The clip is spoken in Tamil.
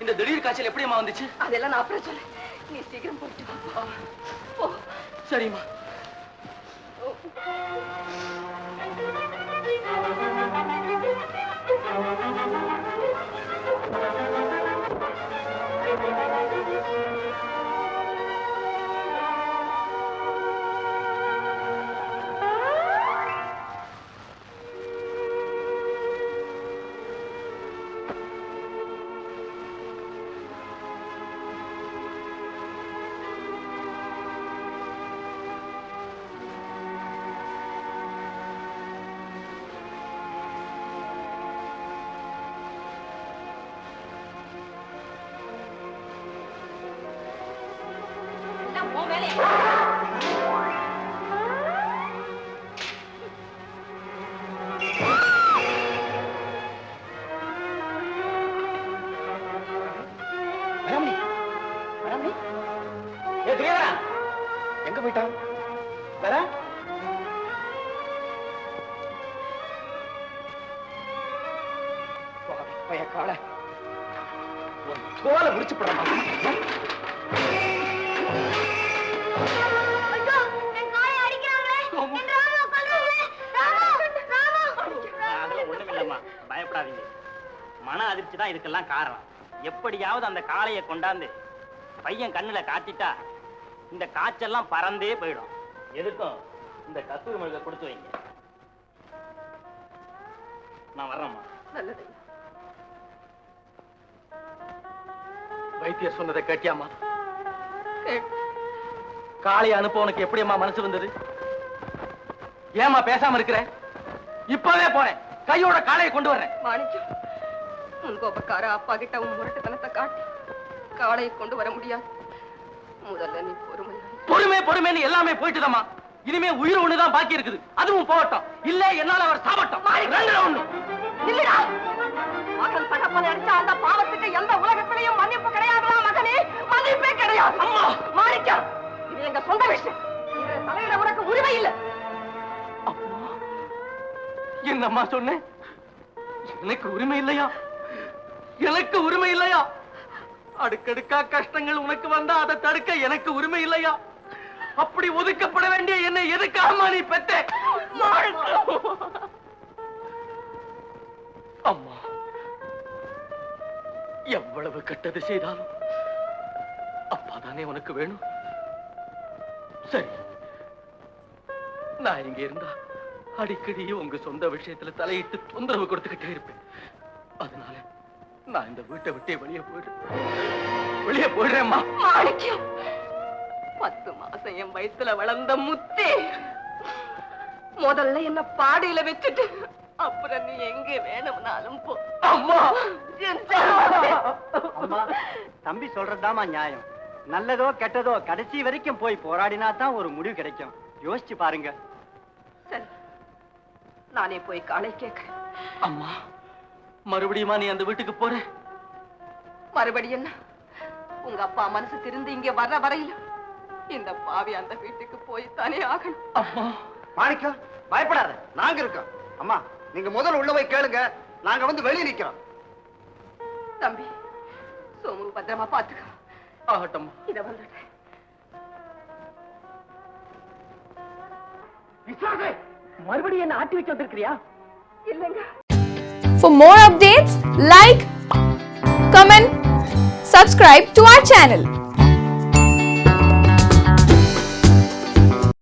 இந்த திடீர் காய்ச்சல் எப்படியம்மா வந்துச்சு? அதெல்லாம் நான் அப்புறம் சொல்ல, நீ சீக்கிரம் போயிட்டு வா. போ. சரிம்மா. எங்க போயிட்டான்? வேற காலை தோலை முடிச்சு போடலாம். ஒண்ணுமில்லம்மா, பயப்படாதீங்க. மன அதிர்ச்சி தான் இதுக்கெல்லாம் காரணம். எப்படியாவது அந்த காளையை கொண்டாந்து பையன் கண்ணுல காட்டிட்டா இந்த காய்ச்செல்லாம் பறந்தே போயிடும். எதுக்கும் இந்த கஸ்தூரி மருந்தை கொடுத்து வைங்க. நான் வர்றேம்மா. வைத்தியர் சொன்னதை கேட்டியாமா? காளையை அனுப்ப உனக்கு எப்படியம்மா மனசு வந்தது? ஏமா பேசாம இருக்கிற? இப்பவே போறேன், கையோட காளையை கொண்டு வர்றேன். மாணிக்கம், உன் கோபக்கார அப்பா கிட்ட உன் முரட்டுத்தனத்தை காட்டி காளையை கொண்டு வர முடியாது. முதல்ல நீ பொறுமை பொறுமைன்னு எல்லாமே போயிட்டுதம்மா. இனிமே உயிர் ஒண்ணுதான் பாக்கி இருக்குது, அதுவும் போகட்டும். இல்ல என்னால அவர் சாபட்டும். மகன் தகப்பனை அடிச்ச அந்த பாவத்துக்கு எந்த உலகத்திலையும் மன்னிப்பு கிடையாதுமா மகனே, மன்னிப்பே கிடையாது. அம்மா மாணிக்கம், இது எங்க சொந்த விஷயம், இது தலையிட உனக்கு உரிமை இல்லை. என்னம்மா சொன்னேன்? எனக்கு உரிமை இல்லையா? எனக்கு உரிமை இல்லையா? அடுக்கடுக்கா கஷ்டங்கள் உனக்கு வந்தா அதை தடுக்க எனக்கு உரிமை இல்லையா? அப்படி ஒதுக்கப்பட வேண்டிய என்னை எதுக்காக நீ பெத்த? அம்மா, எவ்வளவு கெட்டது செய்தாலும் அப்பாதானே உனக்கு வேணும். சரி, நான் இங்க இருந்தா அடிக்கடி உங்க சொந்த விஷயத்துல தலையிட்டு தொந்தரவு கொடுத்துக்கிட்டே இருப்பேன். அதனால நான் இந்த வீட்டை விட்டே வெளியே போயிடுறேன்மா. 10 மாசம் என் வயித்துல வளர்ந்த முத்தே, முதல்ல என்ன பாடையில வச்சுட்டு அப்புறம் நீ எங்க வேணும்னாலும் போ. அம்மா, அம்மா, தம்பி சொல்றதுதாம்மா நியாயம். நல்லதோ கெட்டதோ கடைசி வரைக்கும் போய் போராடினா தான் ஒரு முடிவு கிடைக்கும். யோசிச்சு பாருங்க. சரி, நானே போய் காளை கேட்கிறேன். அம்மா, மறுபடியுமா நீ அந்த வீட்டுக்கு போற? மறுபடியும் என்ன? உங்க அப்பா மனசு திருந்து இங்க வர்ற வரையில இந்த பாவி அந்த வீட்டுக்கு போய் தானே ஆகணும். அம்மா, மாணிக்கம், பயப்படாத, நாங்க இருக்கோம். அம்மா, நீங்க முதல்ல உள்ள போய் கேளுங்க, நாங்க வந்து வெளியே நிக்கிறோம். தம்பி, சோமு பத்திரமா பாத்துக்க. ஆகட்டும். இத வந்துட்டேன். மறுபடியும் என்ன ஆட்டி வச்சு வந்திருக்கிறியா? இல்லங்க. For more updates, like, comment, subscribe to our channel.